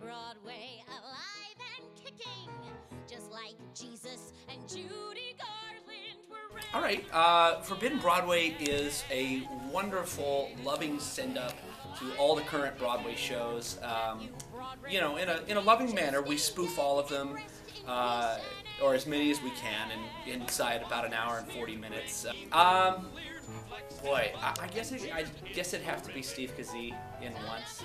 Broadway alive and kicking, just like Jesus and Judy Garland were. All right, Forbidden Broadway is a wonderful, loving send-up to all the current Broadway shows. You know, in a loving manner, we spoof all of them, or as many as we can, and inside about an hour and 40 minutes. Boy, I guess it'd have to be Steve Kazee in once.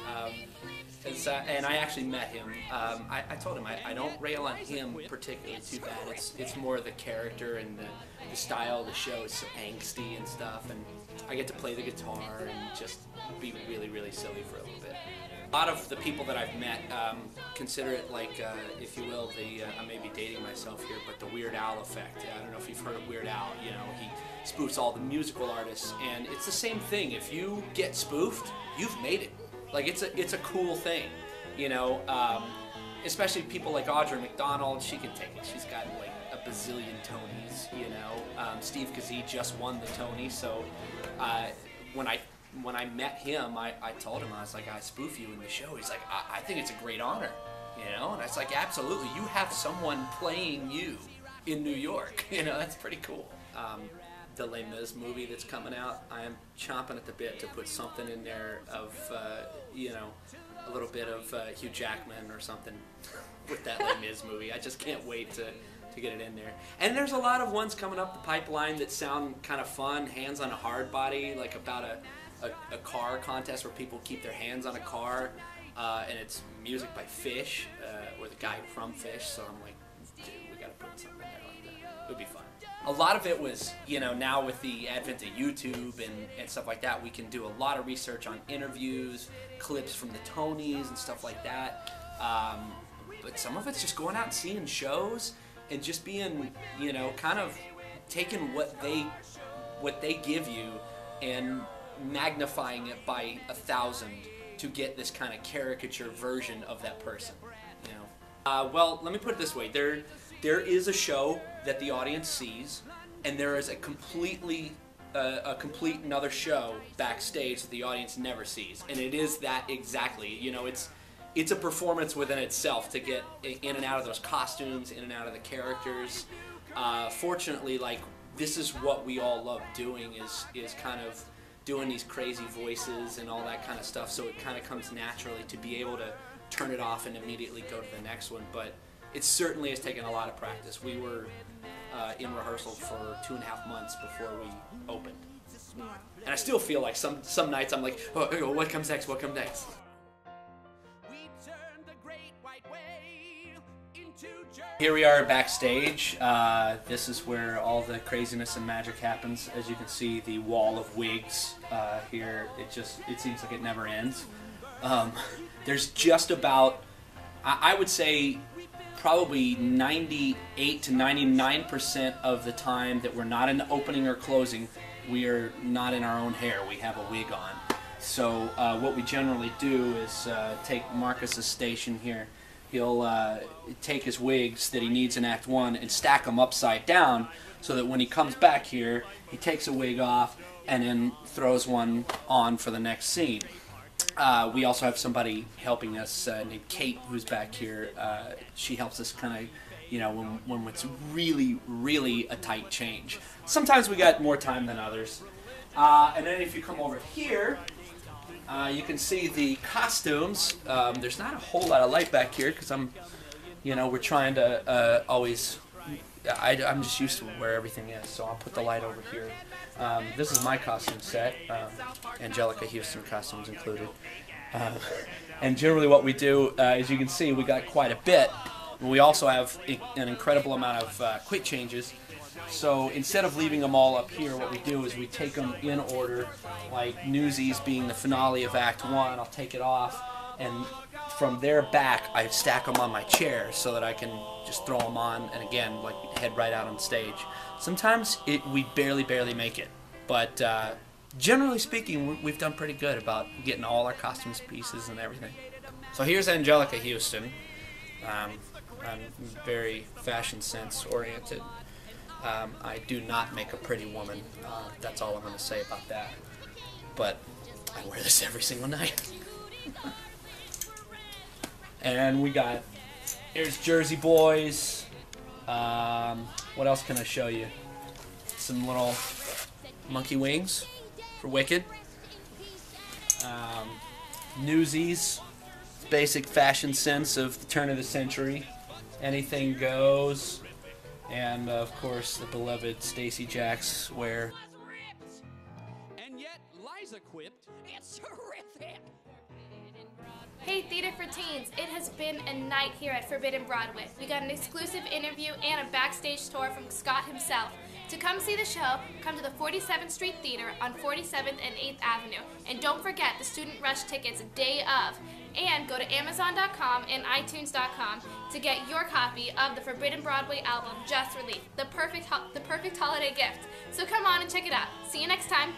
And I actually met him. I told him I don't rail on him particularly too bad. It's more the character and the style of the show is so angsty and stuff, and I get to play the guitar and just be really, really silly for a little bit. A lot of the people that I've met consider it like, if you will, I may be dating myself here, but the Weird Al effect. I don't know if you've heard of Weird Al. You know, he spoofs all the musical artists, and it's the same thing. If you get spoofed, you've made it. Like, it's a cool thing, you know. Especially people like Audra McDonald, she can take it. She's got like a bazillion Tonys, you know. Steve Kazee just won the Tony, so when I met him, I told him, I was like, I spoof you in the show. He's like, I think it's a great honor, you know? And I was like, absolutely, you have someone playing you in New York, you know, that's pretty cool. The Les Mis movie that's coming out, I am chomping at the bit to put something in there of, you know, a little bit of Hugh Jackman or something with that Les Mis movie. I just can't wait to get it in there. And there's a lot of ones coming up the pipeline that sound kind of fun, Hands on a Hard Body, like about a car contest where people keep their hands on a car, and it's music by Fish, or the guy from Fish, so I'm like, dude, we gotta put something in there like that. It would be fun. A lot of it was, you know, now with the advent of YouTube and stuff like that, we can do a lot of research on interviews, clips from the Tonys and stuff like that, but some of it's just going out and seeing shows and just being, you know, kind of taking what they give you and magnifying it by 1,000 to get this kind of caricature version of that person, you know. Well, let me put it this way: there is a show that the audience sees, and there is a complete another show backstage that the audience never sees, and it is that exactly. You know, it's a performance within itself to get in and out of those costumes, in and out of the characters. Fortunately, like, this is what we all love doing, is kind of doing these crazy voices and all that kind of stuff, so it kind of comes naturally to be able to turn it off and immediately go to the next one. But it certainly has taken a lot of practice. We were in rehearsal for 2.5 months before we opened. And I still feel like some nights I'm like, oh, what comes next, what comes next? Here we are backstage. This is where all the craziness and magic happens. As you can see, the wall of wigs here, it seems like it never ends. There's just about, I would say, probably 98 to 99% of the time that we're not in the opening or closing, we are not in our own hair. We have a wig on. So what we generally do is take Marcus's station here. He'll take his wigs that he needs in Act 1 and stack them upside down so that when he comes back here, he takes a wig off and then throws one on for the next scene. We also have somebody helping us named Kate, who's back here. She helps us kind of, you know, when it's really, really a tight change. Sometimes we got more time than others. And then if you come over here, you can see the costumes. There's not a whole lot of light back here because we're trying to always, I'm just used to where everything is, so I'll put the light over here. This is my costume set, Angelica Houston costumes included. And generally what we do, as you can see, we got quite a bit. We also have an incredible amount of quick changes. So instead of leaving them all up here, what we do is we take them in order, like Newsies being the finale of Act 1, I'll take it off, and from there back, I stack them on my chair so that I can just throw them on, and again, like, head right out on stage. Sometimes we barely make it, but generally speaking, we've done pretty good about getting all our costumes pieces and everything. So here's Angelica Houston. I'm very fashion sense oriented. I do not make a pretty woman. That's all I'm going to say about that. But I wear this every single night. And we got, here's Jersey Boys. What else can I show you? Some little monkey wings for Wicked. Newsies, basic fashion sense of the turn of the century. Anything goes. And of course the beloved Stacy Jacks wear. And yet Liza quipped, It's terrific. Hey Theater4Teens, it has been a night here at Forbidden Broadway. We got an exclusive interview and a backstage tour from Scott himself. To come see the show, come to the 47th Street Theater on 47th and 8th Avenue. And don't forget the Student Rush tickets day of. And go to Amazon.com and iTunes.com to get your copy of the Forbidden Broadway album just released, the perfect holiday gift. So come on and check it out. See you next time.